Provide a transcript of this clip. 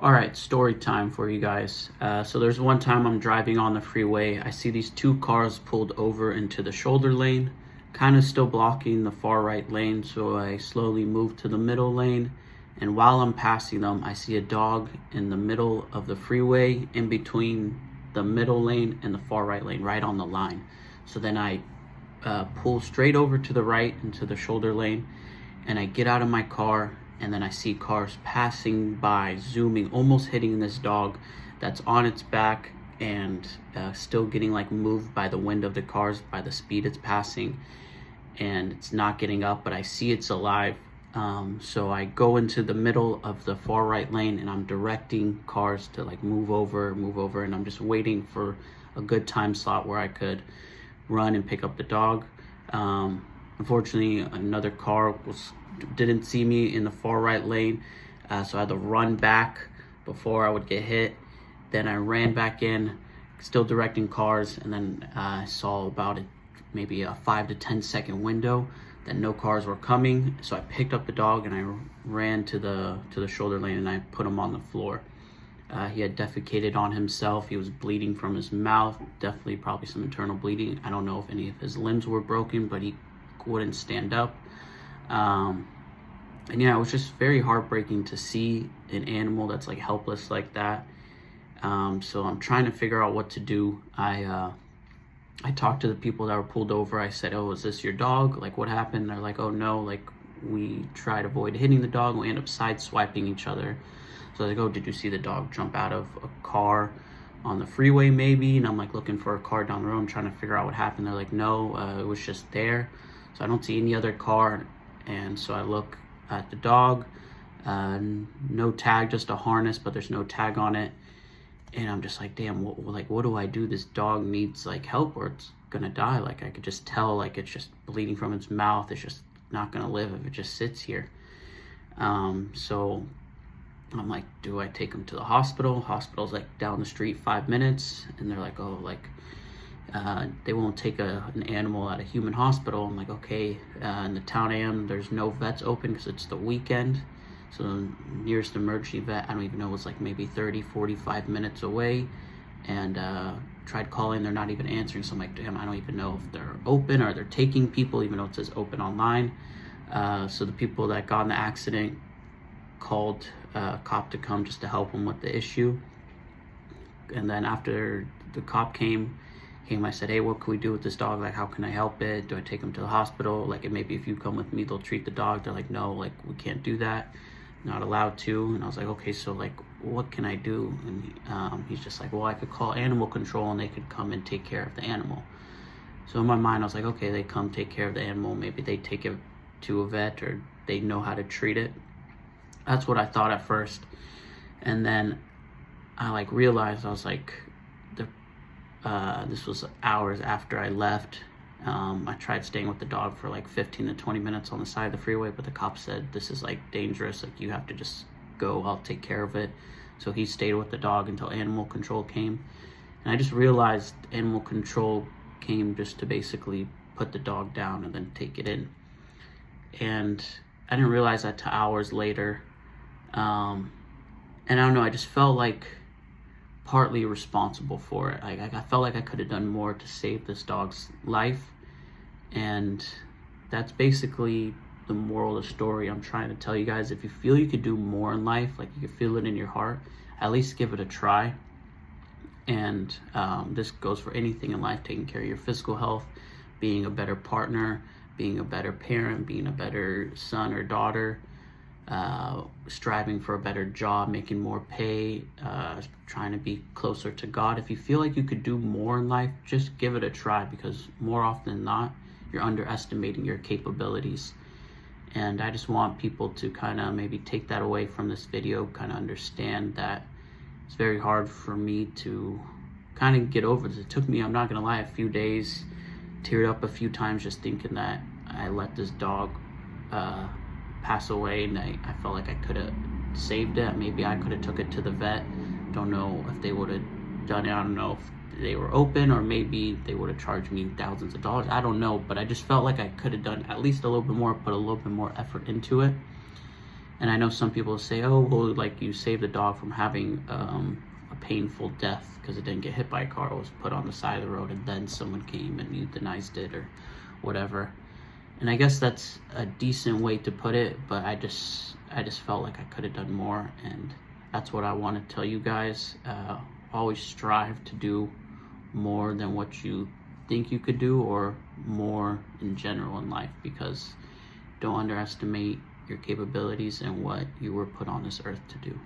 All right, story time for you guys. So there's one time I'm driving on the freeway. I see these two cars pulled over into the shoulder lane, kind of still blocking the far right lane. So I slowly move to the middle lane. And while I'm passing them, I see a dog in the middle of the freeway, in between the middle lane and the far right lane, right on the line. So then I pull straight over to the right into the shoulder lane, and I get out of my car, and then I see cars passing by, zooming, almost hitting this dog that's on its back and still getting like moved by the wind of the cars, by the speed it's passing, and it's not getting up, but I see it's alive. So I go into the middle of the far right lane, and I'm directing cars to like move over, and I'm just waiting for a good time slot where I could run and pick up the dog. Unfortunately, another car didn't see me in the far right lane, so I had to run back before I would get hit. Then I ran back in, still directing cars, and then I saw about maybe a 5 to 10 second window that no cars were coming. So I picked up the dog and I ran to the shoulder lane, and I put him on the floor. He had defecated on himself. He was bleeding from his mouth, definitely probably some internal bleeding. I don't know if any of his limbs were broken, but he wouldn't stand up. And yeah, it was just very heartbreaking to see an animal that's like helpless like that. So I'm trying to figure out what to do. I talked to the people that were pulled over. I said, "Oh, is this your dog? Like, what happened?" They're like, "Oh no, like we tried to avoid hitting the dog. We end up sideswiping each other." So I was like, "Oh, did you see the dog jump out of a car on the freeway maybe?" And I'm like looking for a car down the road. I'm trying to figure out what happened. They're like, "No, it was just there." So I don't see any other car. And so I look at the dog, no tag, just a harness, but there's no tag on it. And I'm just like, damn, what do I do? This dog needs like help, or it's gonna die. Like I could just tell, like it's just bleeding from its mouth. It's just not gonna live if it just sits here. So I'm like, do I take him to the hospital? Hospital's like down the street 5 minutes, and they're like, oh, like they won't take an animal at a human hospital. I'm like, okay. In the town I am, there's no vets open because it's the weekend. So the nearest emergency vet, I don't even know, was like maybe 30, 45 minutes away. And tried calling, they're not even answering. So I'm like, damn, I don't even know if they're open or they're taking people, even though it says open online. So the people that got in the accident called a cop to come just to help them with the issue. And then after the cop came, I said, hey, what can we do with this dog? Like, how can I help it? Do I take him to the hospital? Like, maybe if you come with me, they'll treat the dog. They're like, no, like, we can't do that. Not allowed to. And I was like, okay, so like, what can I do? And he's just like, well, I could call animal control and they could come and take care of the animal. So in my mind, I was like, okay, they come take care of the animal. Maybe they take it to a vet, or they know how to treat it. That's what I thought at first. And then I like realized, I was like, this was hours after I left. I tried staying with the dog for like 15 to 20 minutes on the side of the freeway, but the cop said, this is like dangerous, like you have to just go, I'll take care of it. So he stayed with the dog until animal control came. And I just realized animal control came just to basically put the dog down and then take it in. And I didn't realize that till hours later. And I don't know, I just felt like partly responsible for it. I felt like I could have done more to save this dog's life. And that's basically the moral of the story I'm trying to tell you guys. If you feel you could do more in life, like you can feel it in your heart, at least give it a try. And this goes for anything in life: taking care of your physical health, being a better partner, being a better parent, being a better son or daughter, striving for a better job, making more pay, trying to be closer to God. If you feel like you could do more in life, just give it a try, because more often than not, you're underestimating your capabilities. And I just want people to kind of maybe take that away from this video, kind of understand that it's very hard for me to kind of get over this. It took me, I'm not gonna lie, a few days, teared up a few times just thinking that I let this dog pass away, and I felt like I could have saved it. Maybe I could have took it to the vet. Don't know if they would have done it. I don't know if they were open, or maybe they would have charged me thousands of dollars. I don't know, but I just felt like I could have done at least a little bit more, put a little bit more effort into it. And I know some people say, oh, well, like you saved the dog from having a painful death because it didn't get hit by a car. It was put on the side of the road and then someone came and euthanized it or whatever. And I guess that's a decent way to put it, but I just felt like I could have done more, and that's what I want to tell you guys. Always strive to do more than what you think you could do, or more in general in life, because don't underestimate your capabilities and what you were put on this earth to do.